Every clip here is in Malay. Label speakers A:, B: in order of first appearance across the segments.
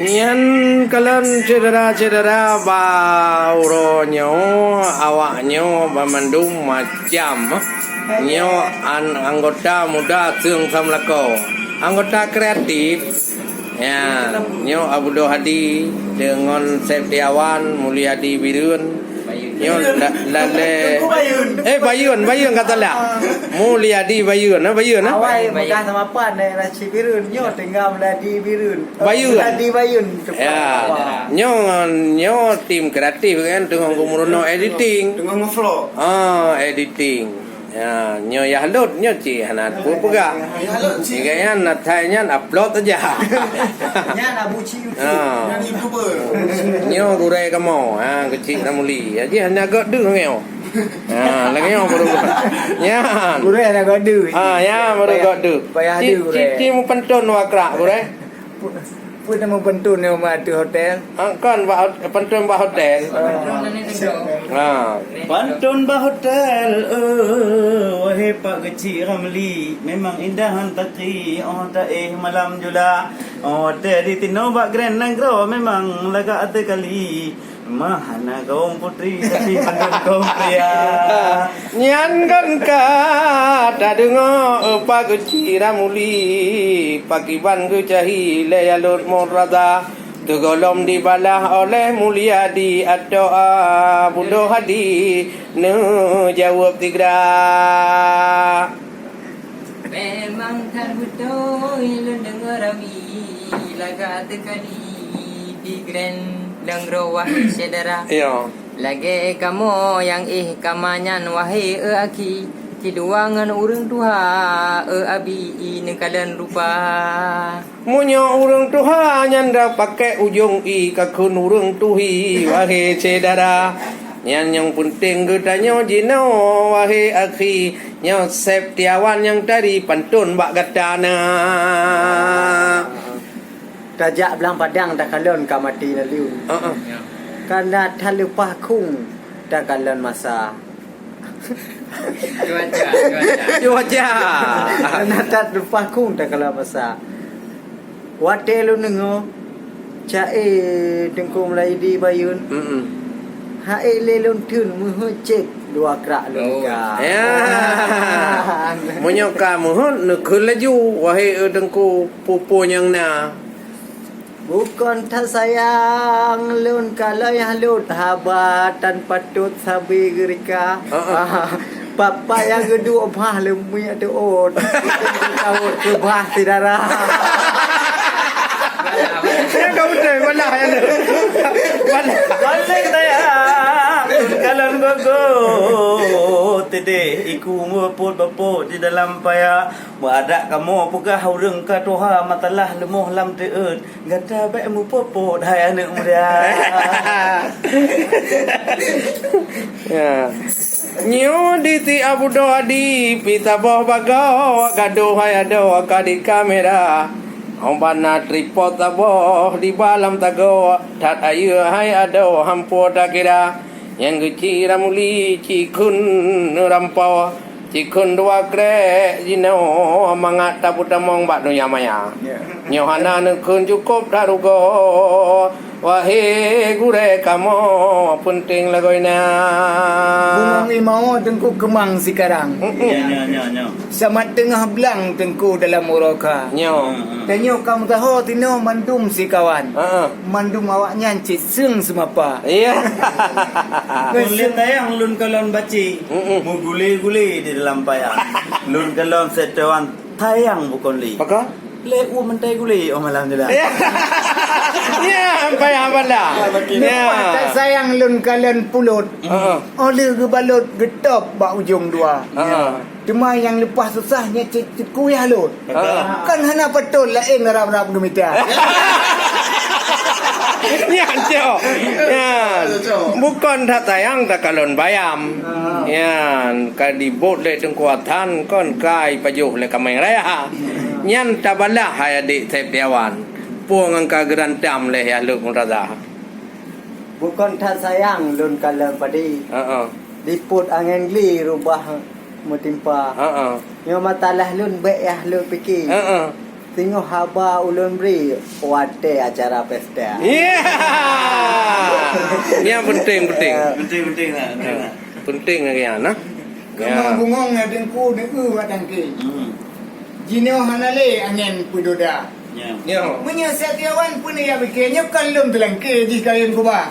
A: Nyan kalian cedera-cedera bauronyo awaknyo bamandum macam nyo anggota muda Seung Samlako, anggota kreatif ya nyo Abdul Hadi dengan Septiawan Mulyadi Birun nyo lale Bayun katalah Mulyadi Bayun
B: awai bukan sama pan Raci Birun nyo tinggal Mulyadi Birun
A: Mulyadi
B: Bayun
A: ya nyo tim kreatif kan dengan kumurno editing
C: dengan ngeflow
A: editing ya nyo ya halut nyo ci hanat pega kayaknya natanya upload aja
B: nya nak buci
C: yang youtuber
A: nyo gure kamu kecil namuli aja hanya gak deng ngeo lagi yang baru ya
B: gure nak gadu
A: ya baru gak deng
B: payah ada gure
A: ci mu pentun wakrak gure
B: pun nama pentun yang mati hotel
A: kan pentun ba hotel
D: Pantun bah hotel, wahai Pak Kecil Ramli, memang indah hantaki, tak malam jula, tadi tino bak grand nagro, memang laga ate kali, mahana kaum putri, tapi pantun kaum pria.
A: Nyan kan ka ta dengo Pak Kecil Ramli, pakiban ku cahi le alur morada. Tergolong dibalah oleh Mulyadi atau Abdul Hadi jawab tiga.
E: Memang kan betul lu dengar Rami laga tekali di Grand Dangro wahai saudara.
A: Ya.
E: Lagi kamu yang kamanyan wahai aki kedua ngan urang tuha abi nekalan rupa
A: Munyo urang tuha nyanda pakai ujung i kakun urang tuhi wahai saudara. Yang penting gedanyo jino wahai akhi nyo Septiawan yang tadi pantun bak gatana.
B: Tajak belang padang dah kalon kamati naliu karena talupah kung dah kalon masa
A: Cuaca.
B: Natat lupa kung tak kala masa. Wate lu nengo. Cae tengku mulai di Bayun. Hae lelon tun muh cek dua krak lu ka.
A: Ya. Munyo ka muh nekul laju wahai tengku pupu yang na.
B: Bukan tak sayang lun kalau yang lu tahabatan patut sabi gerika. Papa yang kedua bah lemui ada ot. Tahu ke bah tidara.
A: Kau betul mana yang mana.
D: Balik saya, kalan gogo, tede iku muput baput di dalam paya. Wadak kamu apakah haureng ka toha matalah lemoh lam teut. Gata baik mu popot hai anak muda.
A: Ya. Nyu di ti Abdul Hadi pita boh bago gaduh hai ado ka di kamera. Ombana tripod taboh di balam tago tat ayu hai ado hampo takira yang guci ramuli cikun rampau cikun dua kre jino mangat taputamong bak dunia maya nyohana nekun cukup darugo wahai gure kamu penting lagoina
B: Bumang limau tengku kemang sekarang.
D: Nyo.
B: Sama tengah belang tengku dalam muroka.
A: nyo
B: Tanyo kamu tahu tino mandum si kawan. Mandum awaknya cik seng semapa.
A: iya
D: Kulit tayang lun kalon baci, mu gule-gule di dalam paya. Lun kalon setawan tayang bukan li.
A: Paka
D: Le mentai gule malam jela.
A: ya sampai apa dah ya
B: Tak sayang lun kalian pulut. Oleh ke balut getop bak ujung dua. Cuma yang lepas susahnya cik kuyah lut. Kan hana betul lah ngarap-rap gemita.
A: ya cok ya bukan tak tayang tak kalon bayam ya kadi bot le tengkuatan kon kai pajuh le kamai raya nyan tabalah hai adik Septiawan puang angka gerantam le ya lu raza
B: Bukan tak sayang lun kalian padi. Diput angin gli rubah mutimpa. Yang matalah lun baik ya lu fikir. Tengok haba ulun beri wate acara pesta.
A: Ya. Ni yang penting.
D: Penting lah.
A: Penting lagi ya, nah.
C: Kemang bungong na dengku dengku watang ke. Jino hanale angin pudoda.
D: Ya.
A: Ya.
C: Punya setiawan pun ya bikinnya kalum telangke di kalian ku ba.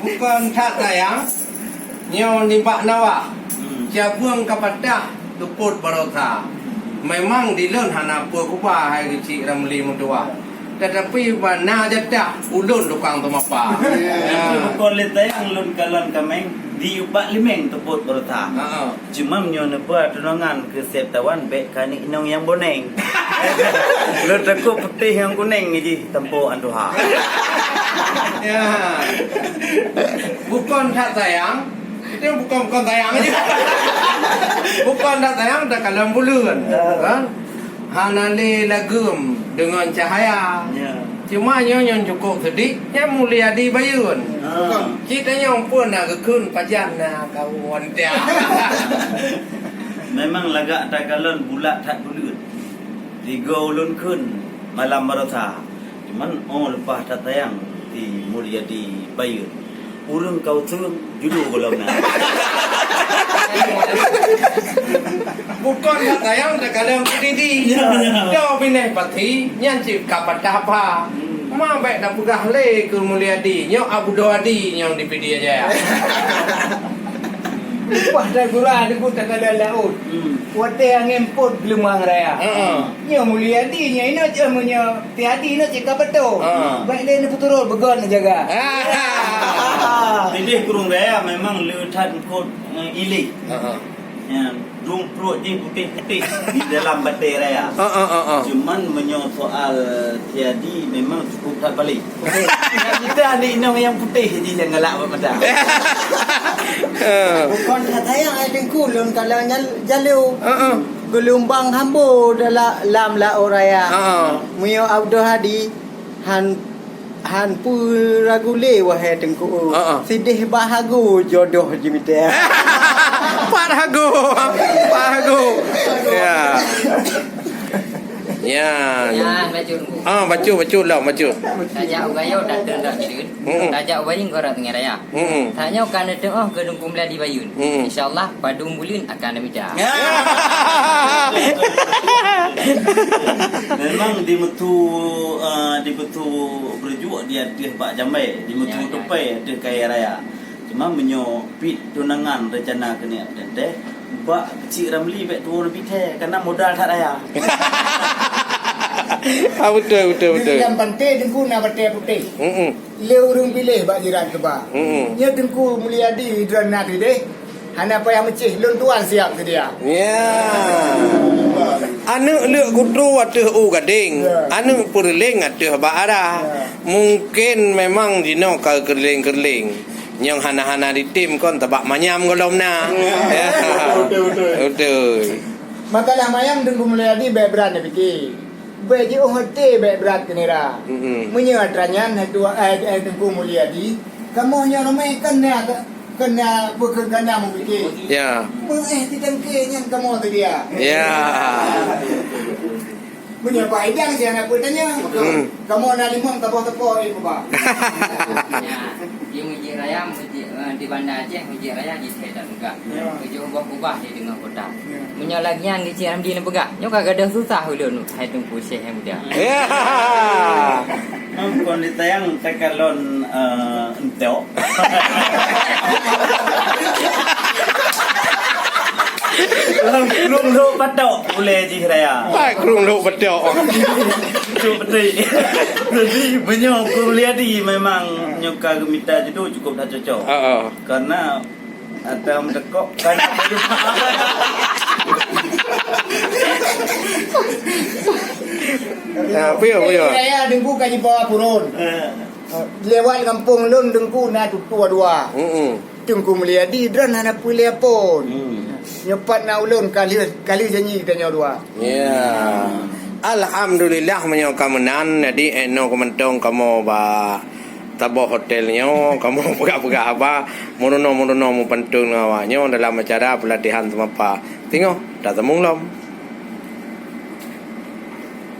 A: Bukan tak sayang. Nyo ni pak nawa. Siapuang kapadah tuput barota. Memang dileun hana apa kuba hai kecil ramli mutua. Tetapi mana jadah ulun tukang tumapa.
D: Bukan letak yang lun kalan kameng diubah limeng teput berta. Cuma menyono buat tunangan ke septawan bek kani inong yang boneng. Lu takut putih yang kuning je tempo anduha.
A: Ya. Bukan tak sayang. Itu bukan sayang aja. Bukan tak sayang dah kalam bulan. Kan? Hanale lagum dengan cahaya.
D: Ya.
A: Cuma yang cukup sedih, yang mulia di bayun. Citanya pun nak kekun pajan nak kawan dia.
D: Memang lagak tak kalon bulat tak bulut. Tiga ulun kun malam barota. Cuman lepas tak tayang di mulia di bayun. Urang kau turun judul golong na.
A: Bukan tak sayang dah kalam sedih. Dah bineh pati, yang cip kapat apa. Ma baik dah pegah le ke mulia di. Nyok Abu Doadi yang di PD aja.
C: Wah dah gurah di kota kada laut. Wate angin pot gelumang raya. Nya mulia di nya ino je munya tiadi ino cika betul. Baik le ni puturul begon jaga.
D: Pilih kurung raya memang leutan kot ilik. Ya, dung perut je putih-putih di dalam batai raya. Cuman menyo soal tiadi memang cukup tak balik. Kita ada inong yang putih je yang galak mata.
B: Bukan tak sayang ai dengku lun kalau jalu. Gelombang hambo dalam la oraya. Muyo Abdul Hadi han pu ragule wahai dengku. Sidih bahagu jodoh jimite.
A: Pahagu. Ya. Ya.
E: Ya, baju ku.
A: Bacu lah, bacu.
E: Tajak ugayo dah dah jadi. Tajak ugayin kau orang tengah raya. Tanya kan ada gedung kumla di Bayun. Insyaallah padung bulan akan ada meja.
D: Memang di betu berjuang dia Pak Jambai, di betu tupai ada kaya raya. Cuma menyo pit tunangan rencana kena tente. Bak kecil Ramli baik tua lebih teh karena modal tak raya.
A: Betul.
C: Yang pantai dengku na batai putih. Le urung pilih bak jiran ke ba. Nya dengku mulia di dran nak deh. Hana payah mecih lun tuan siap ke dia.
A: Ya. Anu lek kutru atuh gading. Anu perling atuh ba arah. Mungkin memang dino ka kerling-kerling. Yang hana-hana di tim kon tabak manyam golom na. Betul.
C: Makalah mayam dengku mulia di baik berat nak fikir. Baik je hote baik berat kenera. Munya atranyan dua dengku mulia di. Kamu nya ramai kena berkena mu fikir.
A: Ya.
C: Ditengke nya kamu tu dia.
A: Ya.
C: Punya paidang dia nak tanya. Kamu nak limang tepok-tepok itu ba.
E: Dia muji raya di Bandar Aceh, muji raya di Sedan juga. Muji ubah-ubah di tengah kota. Punya lagian di Ciram di Nebegah. Nyo kagak ada susah ulun hai tungku Syekh yang muda.
A: Ya.
D: Kon ditayang tekalon entok. Long lo patok boleh ji raya.
A: Pak krung lo betul.
D: Betul. Jadi banyak kuliah di memang nyoka gemita itu cukup dah cocok. Karena atau mendekok kan.
A: Ya, pio.
C: Saya dengku kaji bawa purun. Lewat kampung lun dengku na tua dua. Dengku mulia di dran hana pulia pun. Nyepat na ulun kali janji kita dua.
A: Ya. Alhamdulillah menyoka menan jadi eno kementong kamu ba tabo hotelnya kamu pegah-pegah apa monono mu pentung awaknya dalam acara pelatihan semapa. Tengok dah temung lom.